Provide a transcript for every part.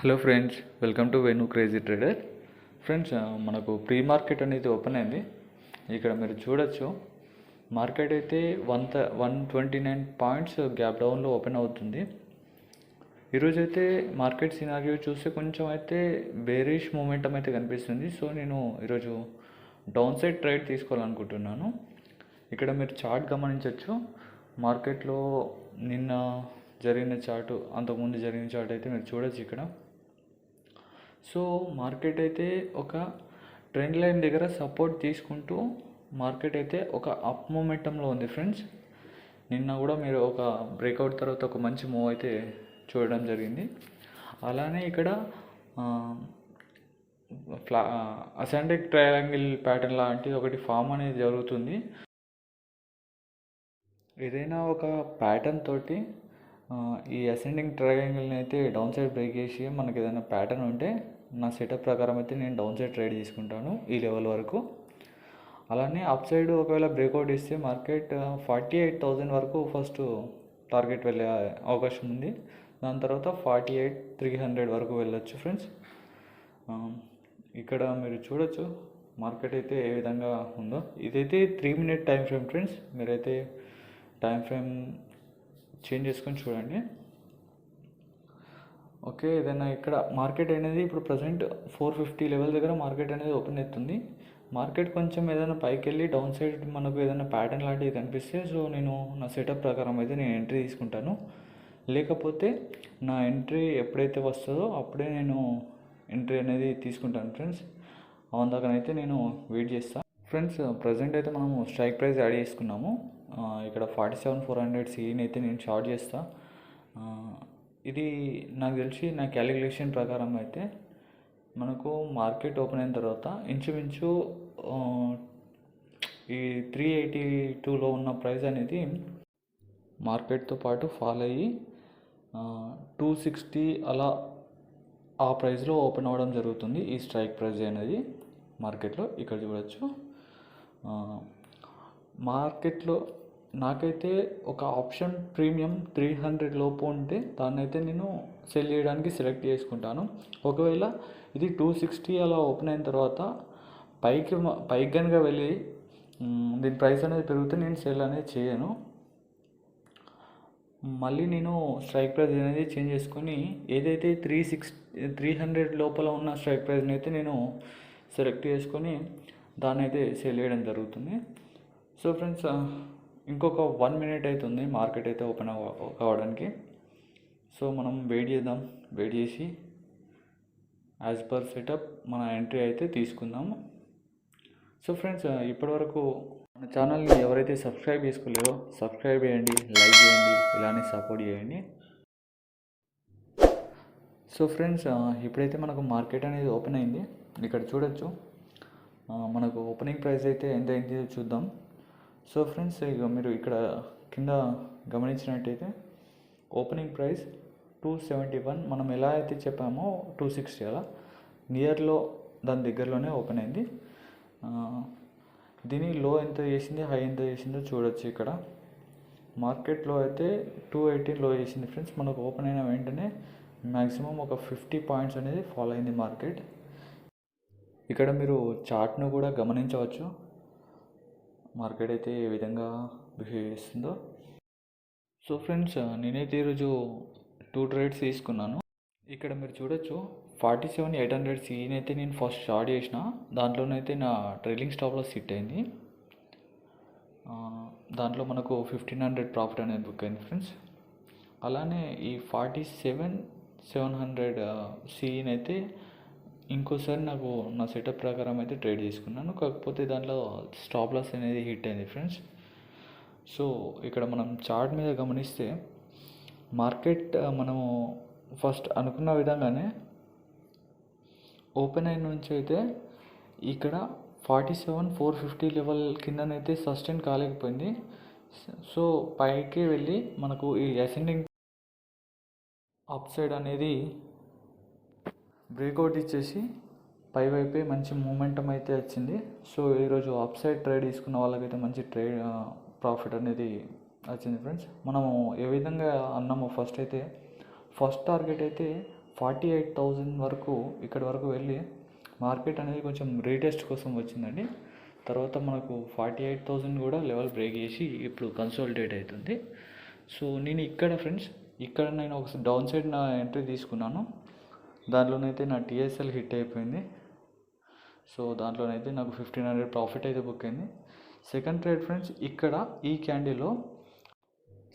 Hello friends, welcome to వెను crazy trader. Friends, మనకు pre market అనేది ఓపెన్ అయింది. ఇక్కడ మీరు చూడొచ్చు, మార్కెట్ అయితే 129 పాయింట్స్ గ్యాప్ డౌన్లో ఓపెన్ అవుతుంది. ఈరోజు అయితే మార్కెట్ సినారియో చూస్తే కొంచెం అయితే బేరిష్ మూమెంటం అయితే కనిపిస్తుంది. సో నేను ఈరోజు డౌన్ సైడ్ ట్రేడ్ తీసుకోవాలనుకుంటున్నాను. ఇక్కడ మీరు చార్ట్ గమనించవచ్చు. మార్కెట్లో నిన్న జరిగిన చార్టు, అంతకుముందు జరిగిన చార్ట్ అయితే మీరు చూడొచ్చు ఇక్కడ. సో మార్కెట్ అయితే ఒక ట్రెండ్ లైన్ దగ్గర సపోర్ట్ తీసుకుంటూ మార్కెట్ అయితే ఒక అప్ మూమెంటంలో ఉంది ఫ్రెండ్స్. నిన్న కూడా మీరు ఒక బ్రేక్అవుట్ తర్వాత ఒక మంచి మూవ్ అయితే చూడడం జరిగింది. అలానే ఇక్కడ అసెండిక్ ట్రయాంగిల్ ప్యాటర్న్ లాంటిది ఒకటి ఫామ్ అనేది జరుగుతుంది. ఏదైనా ఒక ప్యాటర్న్ తోటి ఈ అసెండింగ్ ట్రయాంగిల్ని అయితే డౌన్ సైడ్ బ్రేక్ చేసి మనకి ఏదైనా ప్యాటర్న్ ఉంటే నా సెటప్ ప్రకారం అయితే నేను డౌన్ సైడ్ ట్రేడ్ తీసుకుంటాను ఈ లెవెల్ వరకు. అలానే అప్ సైడ్ ఒకవేళ బ్రేక్అవుట్ ఇస్తే మార్కెట్ 48,000 వరకు ఫస్ట్ టార్గెట్ వెళ్ళే అవకాశం ఉంది. దాని తర్వాత 48,300 వరకు వెళ్ళొచ్చు ఫ్రెండ్స్. ఇక్కడ మీరు చూడొచ్చు మార్కెట్ అయితే ఏ విధంగా ఉందో. ఇదైతే 3 మినిట్ టైం ఫ్రేమ్ ఫ్రెండ్స్. మీరైతే టైం ఫ్రేమ్ చేంజ్ చేసుకొని చూడండి. ఓకే, ఏదైనా ఇక్కడ మార్కెట్ అనేది ఇప్పుడు ప్రజెంట్ 450 లెవెల్ దగ్గర మార్కెట్ అనేది ఓపెన్ అవుతుంది. మార్కెట్ కొంచెం ఏదైనా పైకి వెళ్ళి డౌన్ సైడ్ మనకు ఏదైనా ప్యాటర్న్ లాంటివి కనిపిస్తే సో నేను నా సెటప్ ప్రకారం అయితే నేను ఎంట్రీ తీసుకుంటాను. లేకపోతే నా ఎంట్రీ ఎప్పుడైతే వస్తుందో అప్పుడే నేను ఎంట్రీ అనేది తీసుకుంటాను ఫ్రెండ్స్. దాకానైతే నేను వెయిట్ చేస్తాను ఫ్రెండ్స్. ప్రజెంట్ అయితే మనము స్ట్రైక్ ప్రైస్ యాడ్ చేసుకున్నాము. ఇక్కడ 47,400 సిఈని అయితే నేను షార్ట్ చేస్తాను. ఇది నాకు తెలిసి నా క్యాలిక్యులేషన్ ప్రకారం అయితే మనకు మార్కెట్ ఓపెన్ అయిన తర్వాత ఇంచుమించు ఈ 382లో ఉన్న ప్రైస్ అనేది మార్కెట్తో పాటు ఫాల్ అయ్యి 260 అలా ఆ ప్రైస్లో ఓపెన్ అవ్వడం జరుగుతుంది. ఈ స్ట్రైక్ ప్రైస్ అనేది మార్కెట్లో ఇక్కడ చూడవచ్చు. మార్కెట్లో నాకైతే ఒక ఆప్షన్ ప్రీమియం 300 లోపు ఉంటే దాన్ని అయితే నేను సెల్ చేయడానికి సెలెక్ట్ చేసుకుంటాను. ఒకవేళ ఇది 260 అలా ఓపెన్ అయిన తర్వాత పైకి కనుక వెళ్ళి దీని ప్రైస్ అనేది పెరిగితే నేను సెల్ అనేది చేయను. మళ్ళీ నేను స్ట్రైక్ ప్రైస్ అనేది చేంజ్ చేసుకొని ఏదైతే 300 లోపల ఉన్న స్ట్రైక్ ప్రైస్ని అయితే నేను సెలెక్ట్ చేసుకొని దాన్ని అయితే సెల్ చేయడం జరుగుతుంది. సో ఫ్రెండ్స్, ఇంకొక 1 మినిట్ అవుతుంది మార్కెట్ అయితే ఓపెన్ కావడానికి. సో మనం వెయిట్ చేద్దాం. వెయిట్ చేసి యాజ్ పర్ సెటప్ మన ఎంట్రీ అయితే తీసుకుందాము. సో ఫ్రెండ్స్, ఇప్పటివరకు మన ఛానల్ని ఎవరైతే సబ్స్క్రైబ్ చేసుకోలేదో సబ్స్క్రైబ్ చేయండి, లైక్ చేయండి, ఇలానే సపోర్ట్ చేయండి. సో ఫ్రెండ్స్, ఇప్పుడైతే మనకు మార్కెట్ అనేది ఓపెన్ అయింది. ఇక్కడ చూడొచ్చు మనకు ఓపెనింగ్ ప్రైస్ అయితే ఎంత అయిందో చూద్దాం. సో ఫ్రెండ్స్, ఇక మీరు ఇక్కడ కింద గమనించినట్టయితే ఓపెనింగ్ ప్రైస్ 271, మనం ఎలా అయితే చెప్పామో 260 అలా నియర్లో దాని దగ్గరలోనే ఓపెన్ అయింది. దీని లో ఎంత చేసింది, హై ఎంత చేసిందో చూడొచ్చు. ఇక్కడ మార్కెట్లో అయితే 218 లో చేసింది ఫ్రెండ్స్. మనకు ఓపెన్ అయిన వెంటనే మ్యాక్సిమం ఒక 50 పాయింట్స్ అనేది ఫాలో అయింది మార్కెట్. ఇక్కడ మీరు చార్ట్ను కూడా గమనించవచ్చు, మార్కెట్ అయితే ఏ విధంగా బిహేవ్ చేస్తుందో. సో ఫ్రెండ్స్, నేనైతే ఈరోజు 2 ట్రేడ్స్ తీసుకున్నాను. ఇక్కడ మీరు చూడొచ్చు 47,800 సిఈని అయితే నేను ఫస్ట్ షార్ట్ చేసిన. దాంట్లోనైతే నా ట్రైలింగ్ స్టాప్లో సిట్ అయింది. దాంట్లో మనకు 1,500 ప్రాఫిట్ అనేది బుక్ అయింది ఫ్రెండ్స్. అలానే ఈ 47,700 సిఈని అయితే ఇంకోసారి నాకు నా సెటప్ ప్రకారం అయితే ట్రేడ్ చేసుకున్నాను. కాకపోతే దాంట్లో స్టాప్ లాస్ అనేది హిట్ అయింది ఫ్రెండ్స్. సో ఇక్కడ మనం చార్ట్ మీద గమనిస్తే మార్కెట్ మనము ఫస్ట్ అనుకున్న విధంగానే ఓపెన్ అయిన నుంచి అయితే ఇక్కడ 47,450 లెవెల్ కిందనైతే సస్టైన్ కాలేకపోయింది. సో పైకి వెళ్ళి మనకు ఈ అసెండింగ్ అప్ సైడ్ అనేది బ్రేక్అవుట్ ఇచ్చేసి పై వైపే మంచి మూమెంటం అయితే వచ్చింది. సో ఈరోజు అప్ సైడ్ ట్రేడ్ తీసుకున్న వాళ్ళకైతే మంచి ప్రాఫిట్ అనేది వచ్చింది ఫ్రెండ్స్. మనము ఏ విధంగా అన్నామో ఫస్ట్ టార్గెట్ అయితే 48,000 వరకు ఇక్కడ వరకు వెళ్ళి మార్కెట్ అనేది కొంచెం రీటెస్ట్ కోసం వచ్చిందండి. తర్వాత మనకు 48,000 కూడా లెవెల్ బ్రేక్ చేసి ఇప్పుడు కన్సాలిడేట్ అవుతుంది. సో నేను ఇక్కడ ఫ్రెండ్స్ నేను ఒక డౌన్ సైడ్ నా ఎంట్రీ తీసుకున్నాను. దాంట్లోనైతే నా టీఎస్ఎల్ హిట్ అయిపోయింది. సో దాంట్లోనైతే నాకు 1,500 ప్రాఫిట్ అయితే బుక్ అయింది. సెకండ్ ట్రేడ్ ఫ్రెండ్స్ ఇక్కడ ఈ క్యాండిల్లో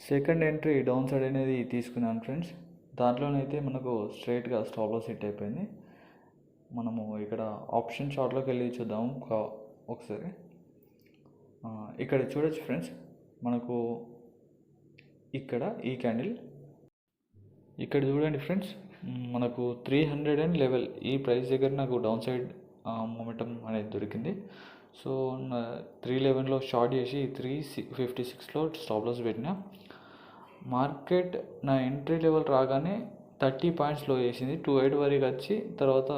సెకండ్ ఎంట్రీ డౌన్ సైడ్ అనేది తీసుకున్నాను ఫ్రెండ్స్. దాంట్లోనైతే మనకు స్ట్రైట్గా స్టాప్ లాస్ హిట్ అయిపోయింది. మనము ఇక్కడ ఆప్షన్ షార్ట్లోకి వెళ్ళి చూద్దాము ఒకసారి. ఇక్కడ చూడొచ్చు ఫ్రెండ్స్, మనకు ఇక్కడ ఈ క్యాండిల్ ఇక్కడ చూడండి ఫ్రెండ్స్, మనకు 311 ఈ ప్రైస్ దగ్గర నాకు డౌన్ సైడ్ మొమెంటం అనేది దొరికింది. సో 311లో షార్ట్ చేసి 356లో స్టాప్ లాస్ పెట్టిన. మార్కెట్ నా ఎంట్రీ లెవెల్ రాగానే 30 పాయింట్స్ లో చేసింది. 28 వరకు వచ్చి తర్వాత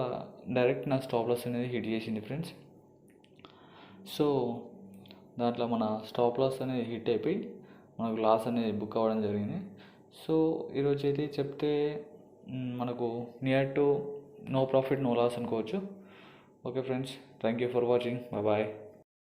డైరెక్ట్ నా స్టాప్ లాస్ అనేది హిట్ చేసింది ఫ్రెండ్స్. సో దాంట్లో మన స్టాప్ లాస్ అనేది హిట్ అయిపోయి మనకు లాస్ అనేది బుక్ అవ్వడం జరిగింది. సో ఈరోజు అయితే చెప్తే మనకు near to no profit no loss అనుకోవచ్చు. Okay friends, thank you for watching. Bye.